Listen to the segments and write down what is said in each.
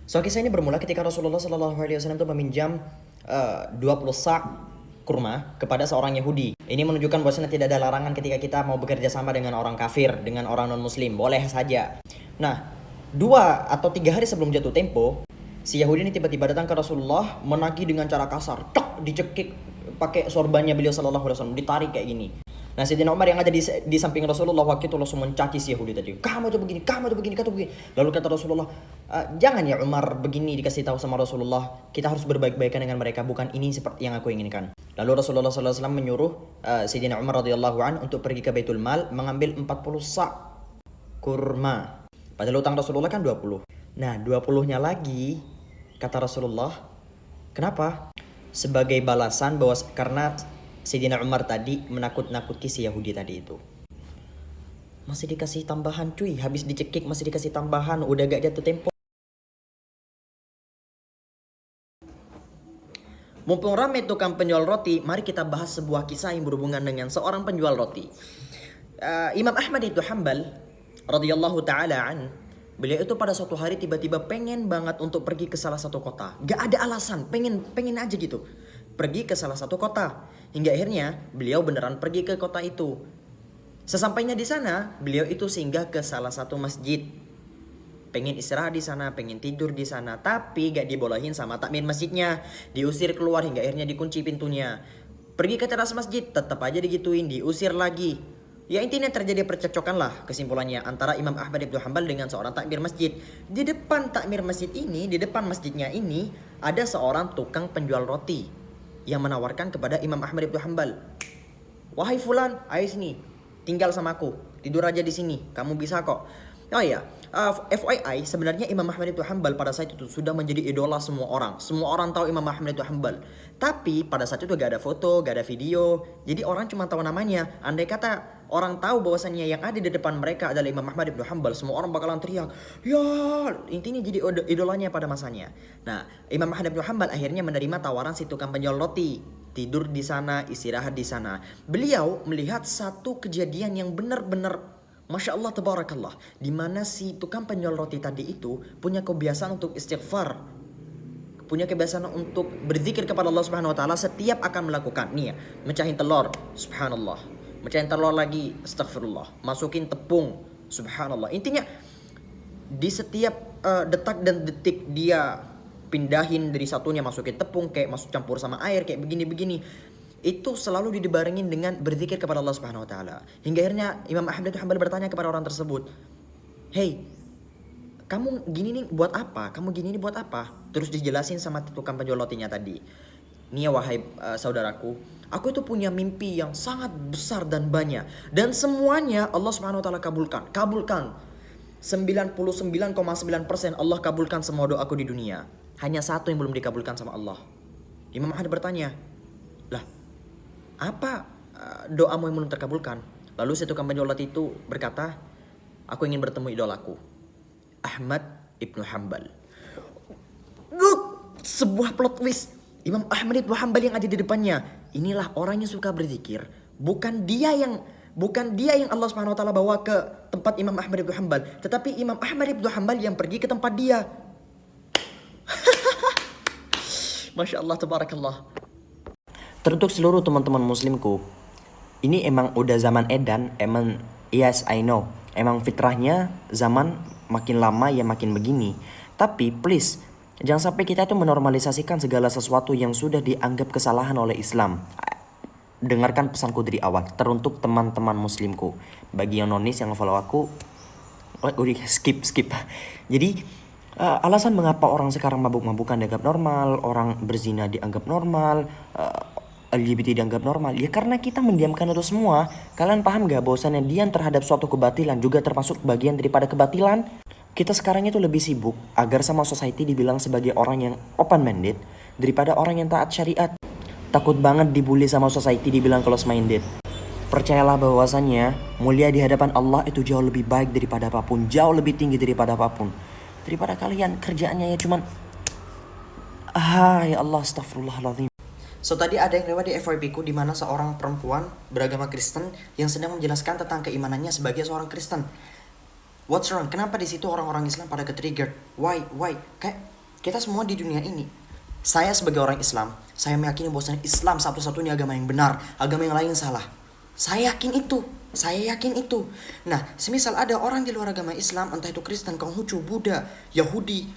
So kisah ini bermula ketika Rasulullah SAW itu meminjam 20 sak kurma kepada seorang Yahudi. Ini menunjukkan bahwasanya tidak ada larangan ketika kita mau bekerja sama dengan orang kafir, dengan orang non muslim, boleh saja. Nah, 2 atau 3 hari sebelum jatuh tempo, si Yahudi ini tiba-tiba datang ke Rasulullah menagih dengan cara kasar, tok, dicekik pakai sorbannya beliau sallallahu alaihi wasallam, ditarik kayak gini. Nah, Sayyidina Umar yang ada di samping Rasulullah waktu itu langsung mencaci si Yahudi tadi. Kamu tuh begini, kamu tuh begini, kamu tuh begini. Lalu kata Rasulullah, jangan ya Umar begini, dikasih tahu sama Rasulullah. Kita harus berbaik-baikan dengan mereka, bukan ini seperti yang aku inginkan. Lalu Rasulullah SAW menyuruh Sayyidina Umar radhiyallahu an untuk pergi ke Baitul Mal mengambil 40 sak kurma. Padahal utang Rasulullah kan 20. Nah, 20-nya lagi kata Rasulullah, kenapa? Sebagai balasan bahwa karena Sayyidina Umar tadi menakut-nakuti si Yahudi tadi itu. Masih dikasih tambahan cuy, habis dicekik masih dikasih tambahan, udah gak jatuh tempo. Mumpung ramai tukang penjual roti, mari kita bahas sebuah kisah yang berhubungan dengan seorang penjual roti. Imam Ahmad itu Hambal radhiyallahu taala an, beliau itu pada suatu hari tiba-tiba pengen banget untuk pergi ke salah satu kota. Gak ada alasan, pengen aja gitu. Pergi ke salah satu kota. Hingga akhirnya beliau beneran pergi ke kota itu. Sesampainya di sana, beliau itu singgah ke salah satu masjid. Pengen istirahat di sana, pengen tidur di sana, tapi gak dibolehin sama takmir masjidnya. Diusir keluar hingga akhirnya dikunci pintunya. Pergi ke teras masjid, tetap aja digituin, diusir lagi. Ya intinya terjadi percekcokan lah kesimpulannya antara Imam Ahmad ibn Hanbal dengan seorang takmir masjid. Di depan takmir masjid ini, di depan masjidnya ini, ada seorang tukang penjual roti yang menawarkan kepada Imam Ahmad ibn Hanbal, wahai fulan, ayo sini, tinggal sama aku, tidur aja di sini, kamu bisa kok. Oh ya, FYI, sebenarnya Imam Ahmad ibn Hanbal pada saat itu sudah menjadi idola semua orang. Semua orang tahu Imam Ahmad ibn Hanbal. Tapi pada saat itu gak ada foto, gak ada video. Jadi orang cuma tahu namanya. Andai kata orang tahu bahwasannya yang ada di depan mereka adalah Imam Ahmad ibn Hanbal, semua orang bakalan teriak, ya, intinya jadi idolanya pada masanya. Nah, Imam Ahmad ibn Hanbal akhirnya menerima tawaran si tukang penjual roti. Tidur di sana, istirahat di sana. Beliau melihat satu kejadian yang benar-benar Masya Allah tabarakallah, di mana si tukang penjual roti tadi itu punya kebiasaan untuk istighfar, punya kebiasaan untuk berzikir kepada Allah Subhanahu wa taala setiap akan melakukan nih ya, mecahin telur, subhanallah, mecahin telur lagi, astagfirullah, masukin tepung, subhanallah. Intinya di setiap detak dan detik dia pindahin dari satunya, masukin tepung, kayak masuk campur sama air, kayak begini-begini. Itu selalu dibarengin dengan berzikir kepada Allah Subhanahu wa taala. Hingga akhirnya Imam Ahmad bin Hanbal bertanya kepada orang tersebut, "Hey, kamu gini nih buat apa? Kamu gini nih buat apa?" Terus dijelasin sama tukang penjual rotinya tadi. "Nih ya wahai saudaraku, aku itu punya mimpi yang sangat besar dan banyak, dan semuanya Allah Subhanahu wa taala kabulkan. Kabulkan. 99,9% Allah kabulkan semua doaku di dunia. Hanya satu yang belum dikabulkan sama Allah." Imam Ahmad bertanya, "Lah, apa doamu yang belum terkabulkan?" Lalu si tukang penjual roti itu berkata, "Aku ingin bertemu idolaku, Ahmad ibnu Hanbal." Sebuah plot twist. Imam Ahmad ibnu Hanbal yang ada di depannya, inilah orang yang suka berzikir. Bukan dia yang Allah Subhanahu wa taala bawa ke tempat Imam Ahmad ibnu Hanbal, tetapi Imam Ahmad ibnu Hanbal yang pergi ke tempat dia. Masya Allah tabarakallah. Teruntuk seluruh teman-teman muslimku, ini emang udah zaman edan, emang yes I know, emang fitrahnya zaman makin lama ya makin begini. Tapi please, jangan sampai kita tuh menormalisasikan segala sesuatu yang sudah dianggap kesalahan oleh Islam. Dengarkan pesanku dari awal, teruntuk teman-teman muslimku. Bagi yang nonis yang follow aku, udah skip. Jadi alasan mengapa orang sekarang mabuk-mabukan dianggap normal, orang berzina dianggap normal, LGBT dianggap normal, ya karena kita mendiamkan itu semua. Kalian paham gak bahwasannya diam terhadap suatu kebatilan juga termasuk bagian daripada kebatilan? Kita sekarang itu lebih sibuk agar sama society dibilang sebagai orang yang open-minded daripada orang yang taat syariat. Takut banget dibully sama society dibilang close-minded. Percayalah bahwasannya mulia di hadapan Allah itu jauh lebih baik daripada apapun, jauh lebih tinggi daripada apapun. Daripada kalian kerjaannya ya cuman ya Allah, astagfirullahaladzim. So tadi ada yang lewat di FYP ku di mana seorang perempuan beragama Kristen yang sedang menjelaskan tentang keimanannya sebagai seorang Kristen. What's wrong? Kenapa di situ orang-orang Islam pada ke-trigger? Why? Kayak Kita semua di dunia ini. Saya sebagai orang Islam, saya meyakini bahwasanya Islam satu-satunya agama yang benar, agama yang lain salah. Saya yakin itu. Saya yakin itu. Nah, semisal ada orang di luar agama Islam, entah itu Kristen, Konghucu, Buddha, Yahudi,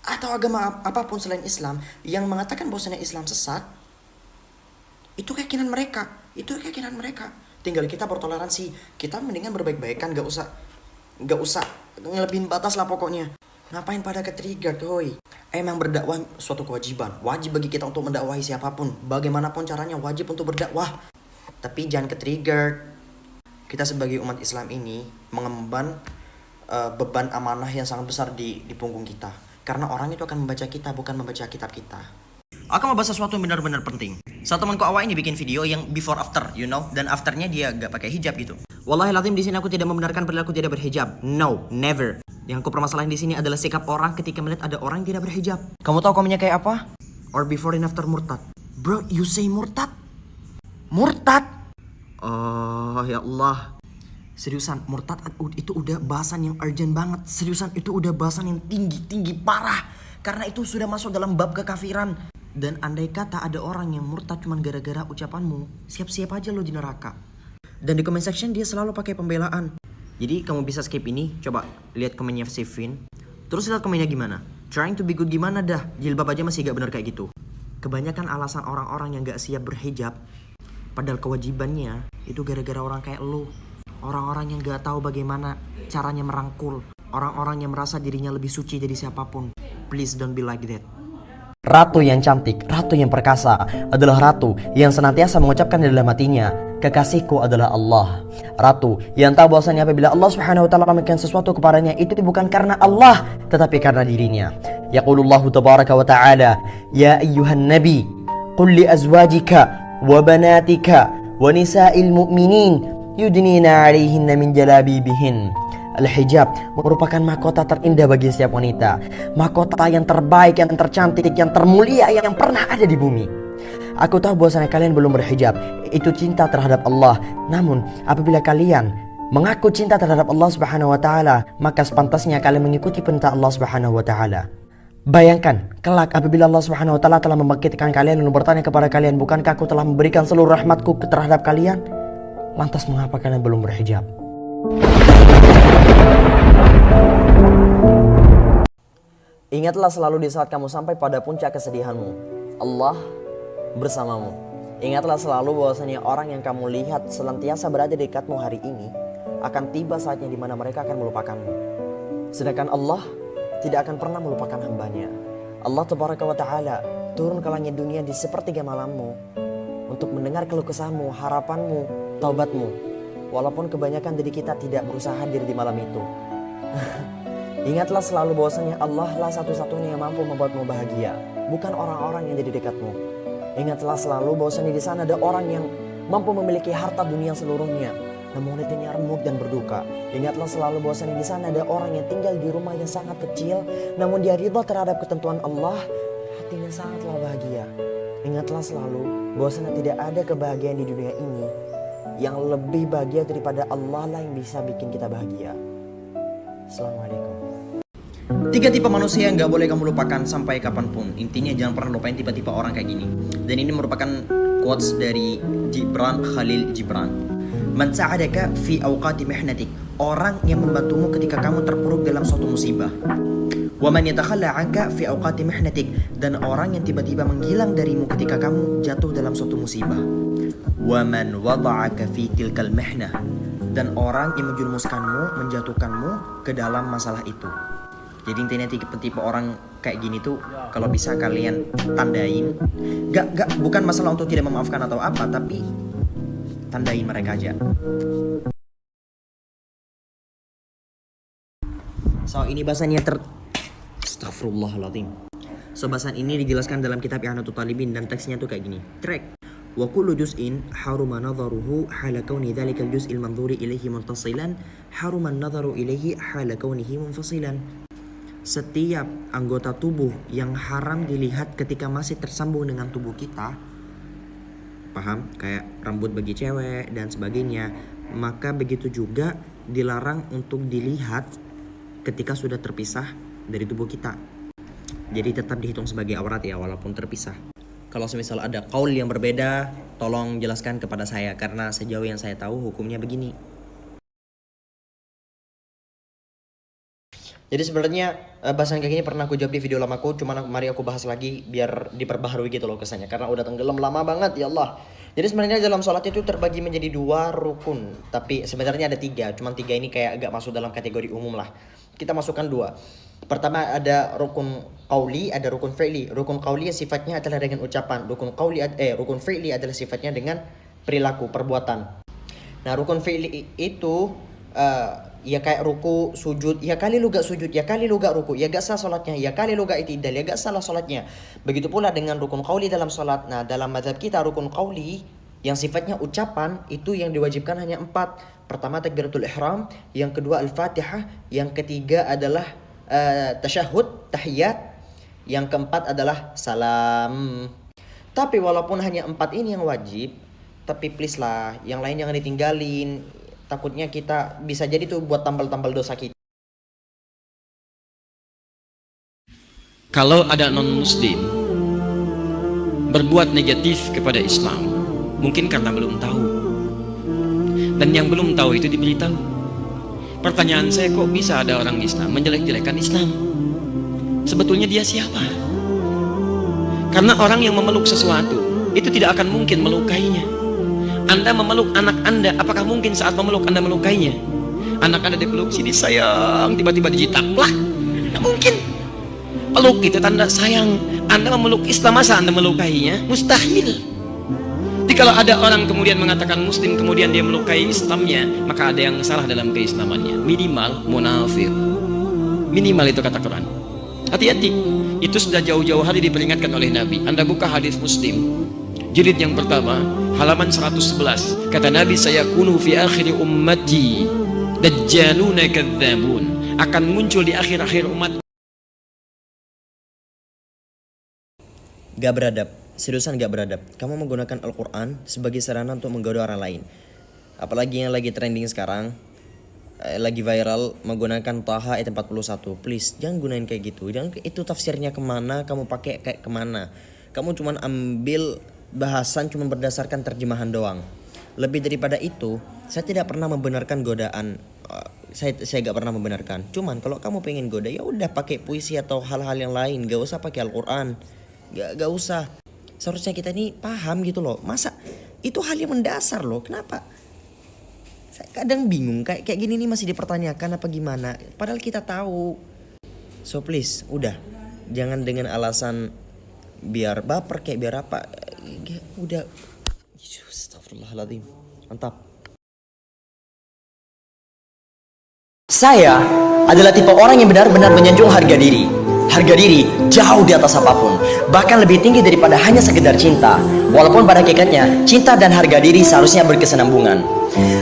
atau agama apapun selain Islam, yang mengatakan bahwasanya Islam sesat, itu keyakinan mereka. Itu keyakinan mereka. Tinggal kita bertoleransi. Kita mendingan berbaik-baikan, gak usah ngelebihin batas lah pokoknya. Ngapain pada ke-trigger, hoi? Emang berdakwah suatu kewajiban. Wajib bagi kita untuk mendakwahi siapapun. Bagaimanapun caranya, wajib untuk berdakwah. Tapi jangan ke-trigger. Kita sebagai umat Islam ini mengemban beban amanah yang sangat besar di punggung kita. Karena orang itu akan membaca kita, bukan membaca kitab kita. Aku mau bahas sesuatu yang benar-benar penting. Satu temanku awal ini bikin video yang before after, you know, dan afternya dia gak pakai hijab gitu. Wallahi lazim di sini aku tidak membenarkan perilaku tidak berhijab. No, never. Yang aku permasalahin di sini adalah sikap orang ketika melihat ada orang yang tidak berhijab. Kamu tahu komennya kayak apa? Or before and after murtad. Bro, you say murtad? Murtad? Oh ya Allah. Seriusan, murtad itu udah bahasan yang urgent banget. Seriusan, itu udah bahasan yang tinggi parah. Karena itu sudah masuk dalam bab kekafiran. Dan andai kata ada orang yang murtad cuma gara-gara ucapanmu, siap-siap aja lo di neraka. Dan di comment section dia selalu pakai pembelaan. Jadi kamu bisa skip ini, coba lihat komennya si Vin. Terus lihat komennya gimana. Trying to be good gimana dah, jilbab aja masih gak bener kayak gitu. Kebanyakan alasan orang-orang yang gak siap berhijab, padahal kewajibannya itu gara-gara orang kayak lu. Orang-orang yang gak tahu bagaimana caranya merangkul. Orang-orang yang merasa dirinya lebih suci dari siapapun. Please don't be like that. Ratu yang cantik, ratu yang perkasa adalah ratu yang senantiasa mengucapkan di dalam hatinya, kekasihku adalah Allah. Ratu yang tahu bahwasanya apabila Allah Subhanahu wa taala memberikan sesuatu kepadanya itu bukan karena Allah, tetapi karena dirinya. Yaqulullahu tabaraka wa taala, ya ayyuhan nabi, qul li azwajika wa banatika wa nisa'il mu'minin yudnina 'alaihinna min jalabibihin. Al-hijab merupakan mahkota terindah bagi setiap wanita. Mahkota yang terbaik, yang tercantik, yang termulia yang pernah ada di bumi. Aku tahu bahwasanya kalian belum berhijab. Itu cinta terhadap Allah. Namun apabila kalian mengaku cinta terhadap Allah Subhanahu wa taala, maka sepantasnya kalian mengikuti perintah Allah Subhanahu wa taala. Bayangkan kelak apabila Allah Subhanahu wa taala telah membangkitkan kalian dan bertanya kepada kalian, bukankah aku telah memberikan seluruh rahmatku terhadap kalian? Lantas mengapa kalian belum berhijab? Ingatlah selalu di saat kamu sampai pada puncak kesedihanmu, Allah bersamamu. Ingatlah selalu bahwasanya orang yang kamu lihat senantiasa berada di dekatmu hari ini akan tiba saatnya di mana mereka akan melupakanmu. Sedangkan Allah tidak akan pernah melupakan hambanya. Allah Tabaraka wa Ta'ala turun ke langit dunia di sepertiga malammu untuk mendengar keluh kesahmu, harapanmu, taubatmu. Walaupun kebanyakan dari kita tidak berusaha hadir di malam itu. Ingatlah selalu bahwasanya Allah lah satu-satunya yang mampu membuatmu bahagia, bukan orang-orang yang ada di dekatmu. Ingatlah selalu bahwasanya di sana ada orang yang mampu memiliki harta dunia seluruhnya, namun hatinya remuk dan berduka. Ingatlah selalu bahwasanya di sana ada orang yang tinggal di rumah yang sangat kecil, namun dia ridha terhadap ketentuan Allah, hatinya sangatlah bahagia. Ingatlah selalu bahwasanya tidak ada kebahagiaan di dunia ini yang lebih bahagia daripada Allah lah yang bisa bikin kita bahagia. Assalamualaikum. 3 tipe manusia yang gak boleh kamu lupakan sampai kapanpun. Intinya jangan pernah lupain tipe-tipe orang kayak gini. Dan ini merupakan quotes dari Khalil Gibran. Man sa'adaka fi awqati mihnatik. Orang yang membantumu ketika kamu terpuruk dalam suatu musibah. Wa man yatakhalla 'anka fi awqati mihnatik. Dan orang yang tiba-tiba menghilang darimu ketika kamu jatuh dalam suatu musibah. Wa man wada'aka fi tilkal mihnah. Dan orang yang menjerumuskanmu, menjatuhkanmu ke dalam masalah itu. Jadi intinya tipe-tipe orang kayak gini tuh kalau bisa kalian tandain. Bukan masalah untuk tidak memaafkan atau apa, tapi tandain mereka aja. So ini bahasannya Astaghfirullahaladzim. So bahasan ini dijelaskan dalam kitab I'anatul Talibin dan teksnya tuh kayak gini. Track. Wa kullu juz'in haruma nadharuhu hala kauni dhalikal juz'il manzuri ilaihi muttasilan haruma an-nadharu ilaihi hala kaunihi munfasilan. Setiap anggota tubuh yang haram dilihat ketika masih tersambung dengan tubuh kita, paham? Kayak rambut bagi cewek dan sebagainya. Maka begitu juga dilarang untuk dilihat ketika sudah terpisah dari tubuh kita. Jadi tetap dihitung sebagai aurat ya, walaupun terpisah. Kalau semisal ada qaul yang berbeda, tolong jelaskan kepada saya, karena sejauh yang saya tahu hukumnya begini. Jadi sebenarnya bahasan kayak gini pernah aku jawab di video lamaku, cuman mari aku bahas lagi biar diperbaharui gitu loh kesannya, karena udah tenggelam lama banget ya Allah. Jadi sebenarnya dalam sholat itu terbagi menjadi 2 rukun, tapi sebenarnya ada 3, cuman 3 ini kayak agak masuk dalam kategori umum lah. Kita masukkan 2. Pertama ada rukun qauli, ada rukun fi'li. Rukun qauli sifatnya adalah dengan ucapan. Rukun fi'li adalah sifatnya dengan perilaku, perbuatan. Nah, rukun fi'li itu ya kayak ruku, sujud, ya kali lu gak sujud, ya kali lu gak ruku, ya gak sah sholatnya, ya kali lu gak itidal, ya gak salah sholatnya. Begitu pula dengan rukun qauli dalam sholat. Nah, dalam mazhab kita rukun qauli yang sifatnya ucapan itu yang diwajibkan hanya 4. Pertama takbiratul ihram, yang kedua al-fatihah, yang ketiga adalah tasyahud, tahiyat, yang keempat adalah salam. Tapi walaupun hanya 4 ini yang wajib, tapi please lah, yang lain jangan ditinggalin. Takutnya kita bisa jadi tuh buat tambal-tambal dosa kita. Kalau ada non-muslim berbuat negatif kepada Islam, mungkin karena belum tahu. Dan yang belum tahu itu diberitahu. Pertanyaan saya, kok bisa ada orang Islam menjelek-jelekan Islam? Sebetulnya dia siapa? Karena orang yang memeluk sesuatu itu tidak akan mungkin melukainya. Anda memeluk anak Anda, apakah mungkin saat memeluk Anda melukainya? Anak Anda dipeluk, sini sayang, tiba-tiba dijitak, lah, tidak mungkin. Peluk itu tanda sayang. Anda memeluk Islam, masa Anda melukainya? Mustahil. Jadi kalau ada orang kemudian mengatakan Muslim, kemudian dia melukai Islamnya, maka ada yang salah dalam keislamannya. Minimal munafik. Minimal itu kata Quran. Hati-hati. Itu sudah jauh-jauh hari diperingatkan oleh Nabi. Anda buka hadis Muslim jilid yang pertama, halaman 111. Kata Nabi, saya kunu fi akhir ummati dajjaluna kadzabun. Akan muncul di akhir-akhir umat. Gak beradab, seriusan gak beradab. Kamu menggunakan Al-Quran sebagai sarana untuk menggoda orang lain. Apalagi yang lagi trending sekarang, lagi viral, menggunakan Taha ayat 41. Please, jangan gunain kayak gitu. Jangan, itu tafsirnya kemana, kamu pakai kayak kemana. Kamu cuman ambil bahasan cuma berdasarkan terjemahan doang. Lebih daripada itu, saya tidak pernah membenarkan godaan. Saya gak pernah membenarkan. Cuman kalau kamu pengen goda, ya udah pakai puisi atau hal-hal yang lain. Gak usah pakai Al-Quran. Gak usah. Seharusnya kita ini paham gitu loh. Masa itu hal yang mendasar loh. Kenapa? Saya kadang bingung. Kayak gini nih masih dipertanyakan apa gimana. Padahal kita tahu. So please, udah. Jangan dengan alasan biar baper kayak biar apa. Udah. Astagfirullahaladzim. Mantap. Saya adalah tipe orang yang benar-benar menyanjung harga diri. Harga diri jauh di atas apapun, bahkan lebih tinggi daripada hanya sekedar cinta. Walaupun pada hakikatnya cinta dan harga diri seharusnya berkesinambungan.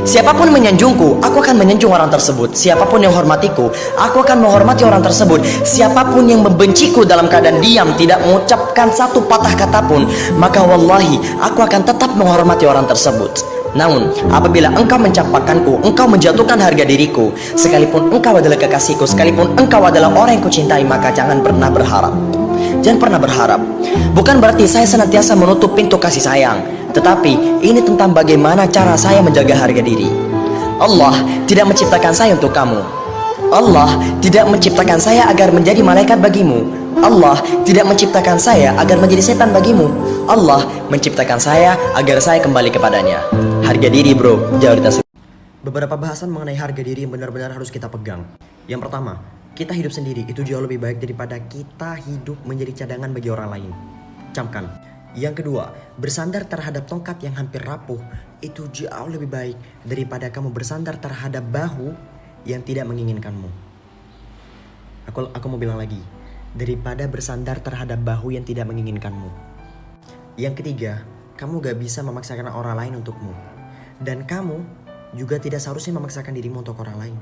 Siapapun menyanjungku, aku akan menyanjung orang tersebut. Siapapun yang hormatiku, aku akan menghormati orang tersebut. Siapapun yang membenciku dalam keadaan diam, tidak mengucapkan satu patah kata pun, maka wallahi aku akan tetap menghormati orang tersebut. Namun, apabila engkau mencampakkanku, engkau menjatuhkan harga diriku, sekalipun engkau adalah kekasihku, sekalipun engkau adalah orang yang kucintai, maka jangan pernah berharap. Jangan pernah berharap. Bukan berarti saya senantiasa menutup pintu kasih sayang, tetapi ini tentang bagaimana cara saya menjaga harga diri. Allah tidak menciptakan saya untuk kamu. Allah tidak menciptakan saya agar menjadi malaikat bagimu. Allah tidak menciptakan saya agar menjadi setan bagimu. Allah menciptakan saya agar saya kembali kepadanya. Harga diri bro, jauh di atas. Beberapa bahasan mengenai harga diri yang benar-benar harus kita pegang. Yang pertama, kita hidup sendiri itu jauh lebih baik daripada kita hidup menjadi cadangan bagi orang lain. Camkan. Yang kedua, bersandar terhadap tongkat yang hampir rapuh itu jauh lebih baik daripada kamu bersandar terhadap bahu yang tidak menginginkanmu. Aku mau bilang lagi, daripada bersandar terhadap bahu yang tidak menginginkanmu. Yang ketiga, kamu gak bisa memaksakan orang lain untukmu. Dan kamu juga tidak seharusnya memaksakan dirimu untuk orang lain.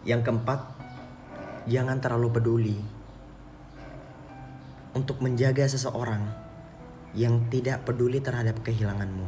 Yang keempat, jangan terlalu peduli untuk menjaga seseorang yang tidak peduli terhadap kehilanganmu.